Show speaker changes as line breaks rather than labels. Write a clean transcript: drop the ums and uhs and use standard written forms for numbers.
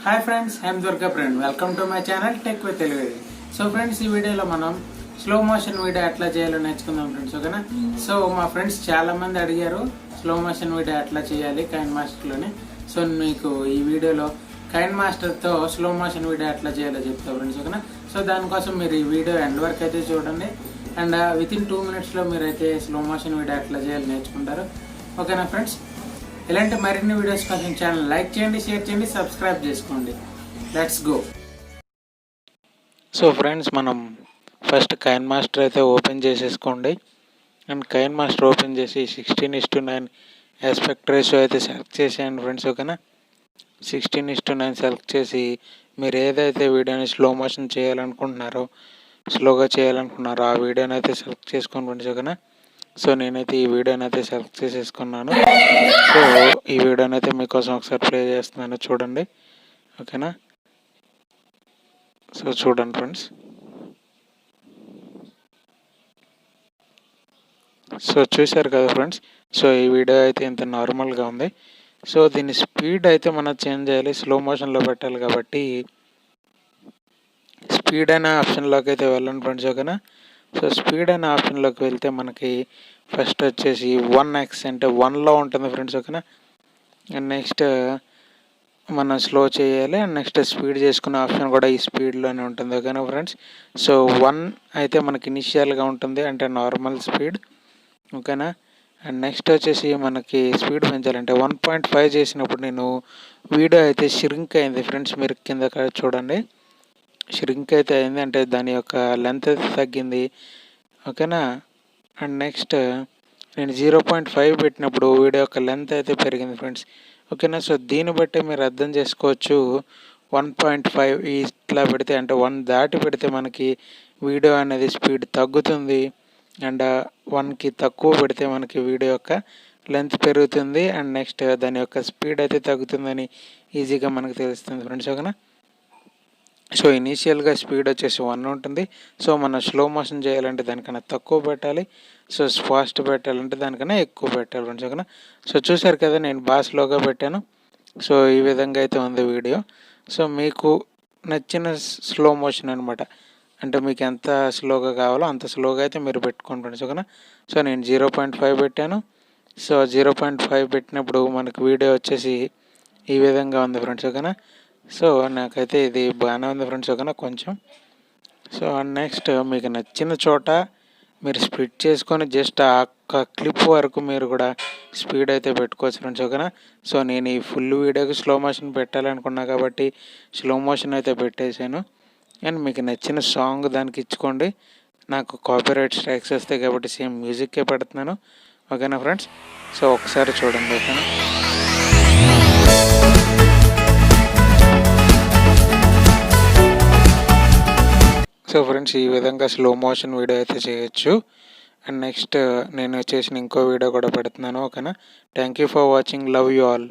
Hi friends, I'm Durga friend. Welcome to my channel tech with Telugu. So friends, ఈ వీడియోలో మనం slow motion video ఎట్లా చేయాలో నేర్చుకుందాం ఫ్రెండ్స్. ఓకేనా? సో మా ఫ్రెండ్స్ చాలా మంది అడిగారు స్లో మోషన్ వీడియో ఎట్లా చేయాలి కైన్ మాస్టర్లోనే. సో మీకు ఈ వీడియోలో కైన్ మాస్టర్తో స్లో మోషన్ వీడియో ఎట్లా చేయాలో చెప్తా ఫ్రెండ్స్. ఓకేనా? సో దానికోసం మీరు ఈ వీడియో ఎండ్ వరకు అయితే చూడండి. అండ్ వితిన్ 2 minutesలో మీరైతే స్లో మోషన్ వీడియో ఎట్లా చేయాలి నేర్చుకుంటారు. ఓకేనా ఫ్రెండ్స్? ఇలాంటి మరిన్ని వీడియోస్ కోసం ఛానల్ లైక్ చేయండి, షేర్ చేయండి, సబ్స్క్రైబ్ చేసుకోండి. Let's go. సో ఫ్రెండ్స్, మనం ఫస్ట్ కైన్ మాస్టర్ అయితే ఓపెన్ చేసేసుకోండి. అండ్ కైన్ మాస్టర్ ఓపెన్ చేసి 16:9 ఆస్పెక్ట్ రేషియో అయితే సెలెక్ట్ చేసేయండి ఫ్రెండ్స్. ఓకేనా? 16:9 సెలెక్ట్ చేసి మీరు ఏదైతే వీడియోని స్లో మోషన్ చేయాలనుకుంటున్నారో, స్లోగా చేయాలనుకుంటున్నారో ఆ వీడియోని అయితే సెలెక్ట్ చేసుకోండి ఫ్రెండ్స్. ఓకేనా? సో నేనైతే ఈ వీడియోని అయితే సెలెక్ట్ చేసేసుకున్నాను. సో ఈ వీడియోని అయితే మీకోసం ఒకసారి ప్లే చేస్తున్నాను, చూడండి. ఓకేనా? సో చూడండి ఫ్రెండ్స్. సో చూశారు కదా ఫ్రెండ్స్. సో ఈ వీడియో అయితే ఇంత నార్మల్గా ఉంది. సో దీని స్పీడ్ అయితే మనం చేంజ్ చేయాలి, స్లో మోషన్లో పెట్టాలి కాబట్టి స్పీడ్ అనే ఆప్షన్లోకి అయితే వెళ్ళండి ఫ్రెండ్స్. ఓకేనా? సో స్పీడ్ అనే ఆప్షన్లోకి వెళ్తే మనకి ఫస్ట్ వచ్చేసి 1x అంటే 1లో ఉంటుంది ఫ్రెండ్స్. ఓకేనా? అండ్ నెక్స్ట్ మనం స్లో చేయాలి. అండ్ నెక్స్ట్ స్పీడ్ చేసుకునే ఆప్షన్ కూడా ఈ స్పీడ్లోనే ఉంటుంది. ఓకేనా ఫ్రెండ్స్? సో 1 అయితే మనకి ఇనిషియల్గా ఉంటుంది, అంటే నార్మల్ స్పీడ్. ఓకేనా? అండ్ నెక్స్ట్ వచ్చేసి మనకి స్పీడ్ పెంచాలంటే 1.5 చేసినప్పుడు నేను వీడియో అయితే షిరింక్ అయింది ఫ్రెండ్స్. మీరు కింద చూడండి, షిరింక్ అయితే అయింది, అంటే దాని యొక్క లెంత్ అయితే తగ్గింది. ఓకేనా? అండ్ నెక్స్ట్ నేను 0.5 పెట్టినప్పుడు వీడియో యొక్క లెంత్ అయితే పెరిగింది ఫ్రెండ్స్. ఓకేనా? సో దీన్ని బట్టి మీరు అర్థం చేసుకోవచ్చు. 1.5 ఇట్లా పెడితే, అంటే 1 దాటి పెడితే మనకి వీడియో అనేది స్పీడ్ తగ్గుతుంది. అండ్ 1కి తక్కువ పెడితే మనకి వీడియో యొక్క లెంత్ పెరుగుతుంది. అండ్ నెక్స్ట్ దాని యొక్క స్పీడ్ అయితే తగ్గుతుందని ఈజీగా మనకు తెలుస్తుంది ఫ్రెండ్స్. ఓకేనా? సో ఇనీషియల్గా స్పీడ్ వచ్చేసి 1 ఉంటుంది. సో మనం స్లో మోషన్ చేయాలంటే దానికన్నా తక్కువ పెట్టాలి. సో ఫాస్ట్ పెట్టాలంటే దానికన్నా ఎక్కువ పెట్టాలి ఫ్రెండ్స్. ఓకేనా? సో చూశారు కదా, నేను బాగా స్లోగా పెట్టాను. సో ఈ విధంగా అయితే ఉంది వీడియో. సో మీకు నచ్చిన స్లో మోషన్ అనమాట, అంటే మీకు ఎంత స్లోగా కావాలో అంత స్లోగా అయితే మీరు పెట్టుకోండి ఫ్రెండ్స్. ఓకేనా? సో నేను 0.5 పెట్టాను. సో 0.5 పెట్టినప్పుడు మనకు వీడియో వచ్చేసి ఈ విధంగా ఉంది ఫ్రెండ్స్. ఓకేనా? సో నాకైతే ఇది బాగానే ఉంది ఫ్రెండ్స్. ఓకేనా? కొంచెం. సో నెక్స్ట్ మీకు నచ్చిన చోట మీరు స్ప్లిట్ చేసుకొని జస్ట్ ఆ క్లిప్ వరకు మీరు కూడా స్పీడ్ అయితే పెట్టుకోవచ్చు ఫ్రెండ్స్. ఓకేనా? సో నేను ఈ ఫుల్ వీడియోకి స్లో మోషన్ పెట్టాలనుకున్నా కాబట్టి స్లో మోషన్ అయితే పెట్టేశాను. అండ్ మీకు నచ్చిన సాంగ్ దానికి ఇచ్చుకోండి. నాకు కాపీరైట్ స్ట్రైక్స్ వస్తాయి కాబట్టి సేమ్ మ్యూజిక్కే పెడుతున్నాను. ఓకేనా ఫ్రెండ్స్? సో ఒకసారి చూడండి. ఓకేనా? సో ఫ్రెండ్స్, ఈ విధంగా స్లో మోషన్ వీడియో అయితే చేయొచ్చు. అండ్ నెక్స్ట్ నేను చేసిన ఇంకో వీడియో కూడా పెడుతున్నాను. ఓకేనా? Thank you for watching. Love you all.